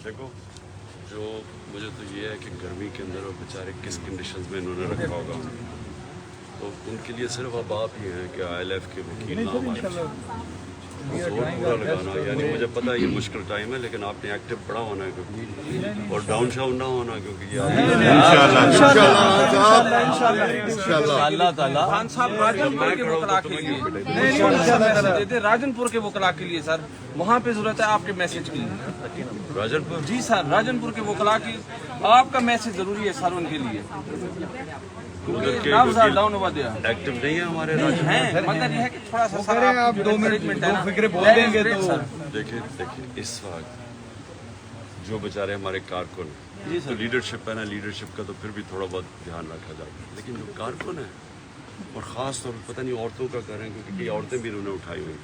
देखो जो मुझे तो ये है कि गर्मी के अंदर और बेचारे किस कंडीशंस में इन्होंने रखा होगा, तो उनके लिए सिर्फ अब आप ही हैं कि ILF के वकील नाम आए जोर पूरा लगाना। यानी मुझे पता है ये मुश्किल टाइम है, लेकिन आपने एक्टिव पड़ा होना है क्योंकि और डाउन शाउन ना होना, क्योंकि ये खान साहब राजनपुर के वकला के लिए, राजनपुर के वकला के लिए सर वहाँ पे जरूरत है आपके मैसेज की। राजनपुर जी सर, राजनपुर के वकला की आपका मैसेज जरूरी है सर उनके लिए। उधर के डाउन हुआ दिया एक्टिव नहीं है हमारे हैं, मतलब ये है कि थोड़ा सा सर आप 2 मिनट फिक्रे बोल देंगे तो देखिए इस वक्त जो बेचारे हमारे कारकुन हैं, तो लीडरशिप है ना, लीडरशिप का तो फिर भी थोड़ा बहुत ध्यान रखा जाता है, लेकिन जो कारकुन है और ख़ास तौर पर पता नहीं औरतों का करें, क्योंकि कई औरतें भी इन्होंने उठाई हुई,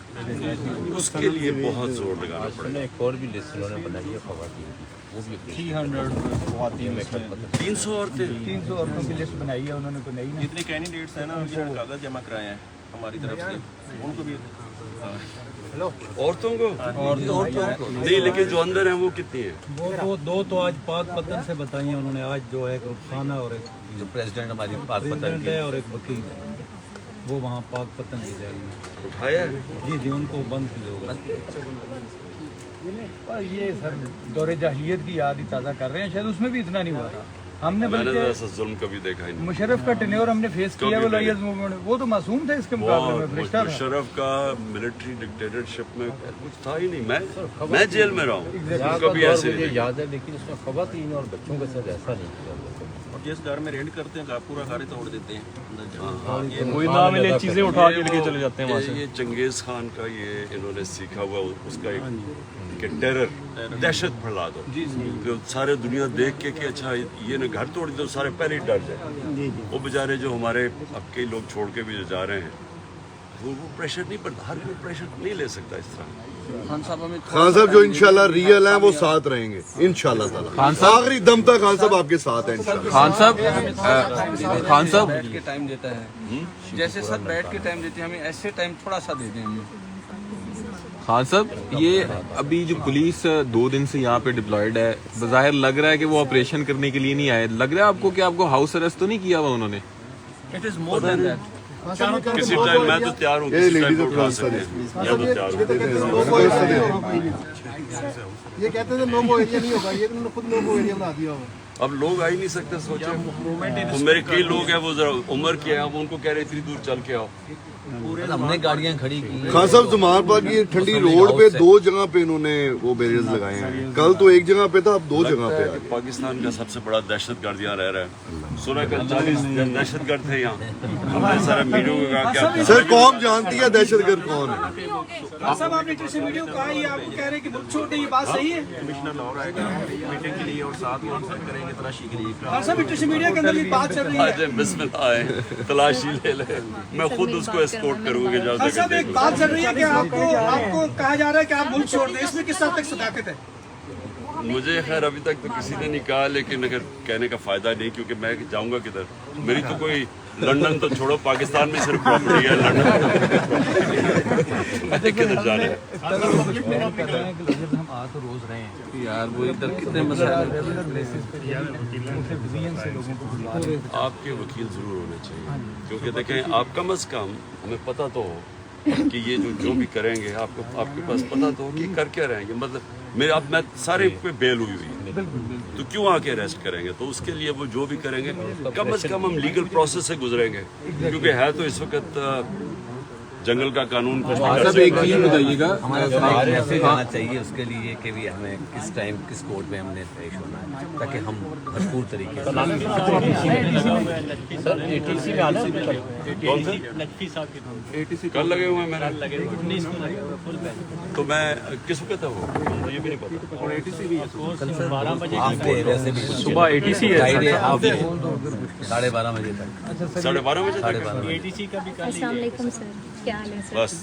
उसके लिए बहुत जोर लगाना पड़ेगा। एक और भी लिस्ट उन्होंने बनाई है ख़वातीन की, वो भी 300 औरतें 300 औरतों की लिस्ट बनाई है उन्होंने, कोई नहीं। जितने कैंडिडेट्स हैं ना उनके कागज जमा कराए हैं हमारी तरफ से, उनको भी औरतों को नहीं, लेकिन जो अंदर हैं वो कितनी है? वो दो तो आज पाक पतन से बताई हैं उन्होंने, आज जो है रुखसाना और एक जो प्रेसिडेंट हमारी पाक पतन प्रेसिडेंट की है और एक वकील है, वो वहाँ पाक पतन की जाएगी। उठाया है? जी उनको बंद किया होगा। और ये सर दौरे जाहिलियत की याद ही ताज़ा कर रहे हैं, शायद उसमें भी इतना नहीं हुआ था। हमने मैंने बल्कि ऐसा जुल्म कभी देखा ही नहीं। मुशर्रफ का टेन्योर हमने फेस किया, वो लॉयर्स मूवमेंट, वो तो मासूम था इसके मुकाबले में, फरिश्ता था। मुशर्रफ का मिलिट्री डिक्टेटरशिप में कुछ था ही नहीं। मैं जेल में रहा हूँ, कभी ऐसे मुझे नहीं। याद है, लेकिन उसमें ख़वातीन और बच्चों के साथ ऐसा नहीं किया। और जिस घर में रेड करते हैं पूरा घर तोड़ देते हैं अंदर कोई ना मिले चीज़ें उठा के लेके चले जाते हैं वहाँ से। ये चंगेज़ खान का ये इन्होंने सीखा हुआ उसका एक कि टेरर, दहशत फैला दो, जो सारे दुनिया देख के कि अच्छा ये ने घर तोड़ दो, सारे पहले ही डर जाए। वो बेचारे जो हमारे अब कई लोग छोड़ के भी जो जा रहे हैं, वो प्रेशर नहीं, पर हर कोई प्रेशर नहीं ले सकता इस तरह। खान साहब हमें खान साहब जो इंशाल्लाह रियल हैं वो साथ रहेंगे इंशाल्लाह ताला, आखिरी दम तक खान साहब आपके साथ हैं इंशाल्लाह। खान साहब बैठ के टाइम देता है, जैसे सर बैठ के टाइम देते हैं हमें, ऐसे टाइम थोड़ा सा दे दें हमें। खान साहब, ये अभी जो पुलिस 2 दिन से यहाँ पे डिप्लॉयड है, बज़ाहिर लग रहा है कि वो ऑपरेशन करने के लिए नहीं आए। लग रहा है आपको कि आपको हाउस अरेस्ट तो नहीं किया हुआ उन्होंने? It is more than that. किसी टाइम मैं तो तैयार हूँ, किसी टाइम को उठा सकते हैं, या तो तैयार हूँ। ये कहते थे नो गो एरिया नहीं होगा, ये उन्होंने खुद नो गो एरिया बना दिया होगा। अब लोग आ ही नहीं सकते, सोचे वो मेरे कई लोग हैं वो जरा उम्र के हैं, अब उनको कह रहे इतनी दूर चल के आओ। हमने गाड़ियाँ खड़ी की। खान साहब जमालपुर की ठंडी रोड पे 2 जगह पे इन्होंने वो बैरियर्स लगाए हैं, कल तो 1 जगह पे था, अब 2 जगह पे आ गए। पाकिस्तान का सबसे बड़ा दहशतगर्द यहाँ रह रहा है। सुना कल 40 दहशतगर्द थे यहाँ, हमने सारा मीडिया को कहा क्या सर कौम जानती है दहशतगर्द कौन है? साहब आपने किसी वीडियो कहा, ये आपको कह रहे हैं कि मुल्क छोड़ दे, ये बात सही है? कमिश्नर लाहौर आएगा मीटिंग के लिए और साथ में उनसे करेंगे तलाशी के लिए। खान साहब इंटरनेशनल मीडिया के अंदर भी बात चल रही है। आज बिस्मिल्लाह आए, तलाशी ले ले, मैं खुद उसको एस्कॉर्ट करूँगा जब खान साहब तक। एक बात चल रही है कि आपको कहा जा रहा है कि आप मुल्क छोड़ दें, इसमें किस हद तक सदाकत है? मुझे खैर अभी तक तो किसी ने नहीं कहा, लेकिन अगर कहने का फायदा नहीं, क्योंकि मैं जाऊंगा किधर? मेरी तो कोई लंदन तो छोड़ो, पाकिस्तान में सिर्फ प्रॉपर्टी है, लंदन किधर जाना है? हम आ तो रोज रहे हैं यार वो इधर कितने मसाइल, आपके वकील जरूर होने चाहिए, क्योंकि देखें आप कम से कम हमें पता तो हो कि ये जो भी करेंगे, आपके पास पता तो हो कि कर क्या रहेंगे। मतलब मैं सारे पे बेल हुई है, तो क्यों आके अरेस्ट करेंगे? तो उसके लिए वो जो भी करेंगे कम से कम हम लीगल प्रोसेस से गुजरेंगे, क्योंकि है तो इस वक्त जंगल का कानून कुछ भी कर साहब एक चीज़ बताइएगा, हमारा मैसेज आना चाहिए उसके लिए कि भी हमें किस टाइम किस कोर्ट में हमने पेश होना है, ताकि हम भरपूर तरीके से। सर ATC में आना कल लगे हुए हैं मैंने, तो मैं किस वक्त है वो ये भी नहीं पता। और ATC भी वैसे भी सुबह ATC है, 12:30 बजे तक। 12:30 बजे तक। अस्सलाम वालेकुम सर, क्या क्या हाल है सर? बस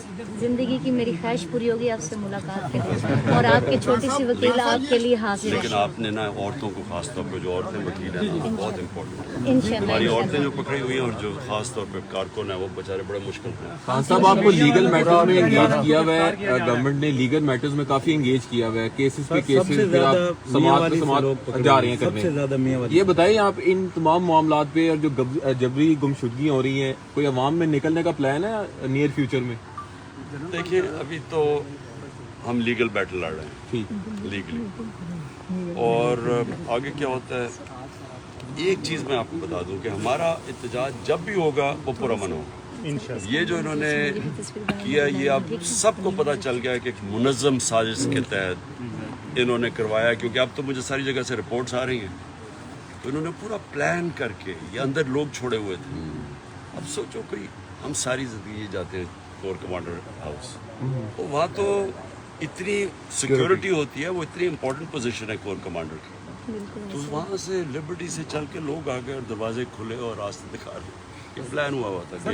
जिंदगी की मेरी ख्वाहिश पूरी होगी आपसे मुलाकात के लिए, और आपकी छोटी सी वकील आपके लिए हाजिर लेकिन है आपने ना औरतों को खास तौर पे जो औरतें वकील हैं ना बहुत इम्पोर्टेंट है। हमारी इंशाल्लाह। औरतें जो पकड़ी हुई हैं और जो खास तौर पे कारकुन है वो बेचारे बड़े मुश्किल हैं। खान साहब आपको लीगल मैटर्स में एंगेज किया हुआ है, गवर्नमेंट ने लीगल मैटर्स में काफी एंगेज किया हुआ है, केसेस पे केसेस समाज पे समाज जा रही हैं करने। ये बताइए आप इन तमाम मामलात पे और जो जबरी गुमशुदगी हो रही है, कोई अवाम में निकलने का प्लान है नियर फ्यूचर में? देखिए अभी तो हम लीगल बैटल लड़ रहे हैं ठीक लीगली, और आगे क्या होता है एक चीज़ मैं आपको बता दूं कि हमारा एहतजाज जब भी होगा वो पुरअमन होगा। ये जो इन्होंने किया ये अब सबको पता चल गया है कि एक मुनज़्ज़म साजिश के तहत इन्होंने करवाया, क्योंकि अब तो मुझे सारी जगह से रिपोर्ट्स आ रही हैं। तो इन्होंने पूरा प्लान करके ये अंदर लोग छोड़े हुए थे। अब सोचो कोई हम सारी ज़िंदगी जाते हैं कोर कमांडर हाउस, तो वहाँ तो इतनी सिक्योरिटी होती है, वो इतनी इंपॉर्टेंट पोजीशन है कोर कमांडर की, तो वहाँ से लिबर्टी से चल के लोग आ गए और दरवाजे खुले और रास्ते दिखा रहे। ये प्लान हुआ था कि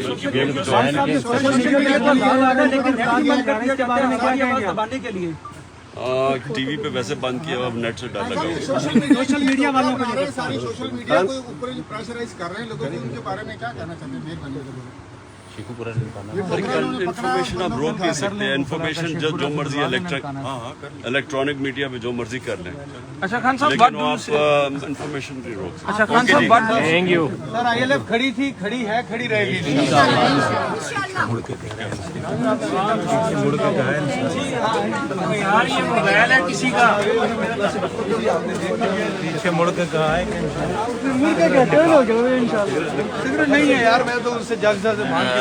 टीवी पे वैसे बंद किया, अब नेट से डर लगा हुआ है। सोशल मीडिया वालों को सोशल मीडिया को ऊपर जो प्रेशराइज कर रहे हैं लोगों को, उनके बारे में क्या कहना चाहते हैं? इन्फॉर्मेशन आप रोक नहीं सकते हैं, इन्फॉर्मेशन जो मर्जी इलेक्ट्रॉनिक मीडिया में जो मर्जी कर लें, अच्छा खान साहब लेकिन आप इन्फॉर्मेशन नहीं रोक सकते। अच्छा खान साहब थैंक यू सर। ILF खड़ी थी, खड़ी है, खड़ी रहेगी। यार ये मोबाइल है किसी का, पीछे मुड़ के कहा है मुड़ के कहते हो गया इंशाल्लाह। नहीं है यार, मैं तो उससे जग से मांग के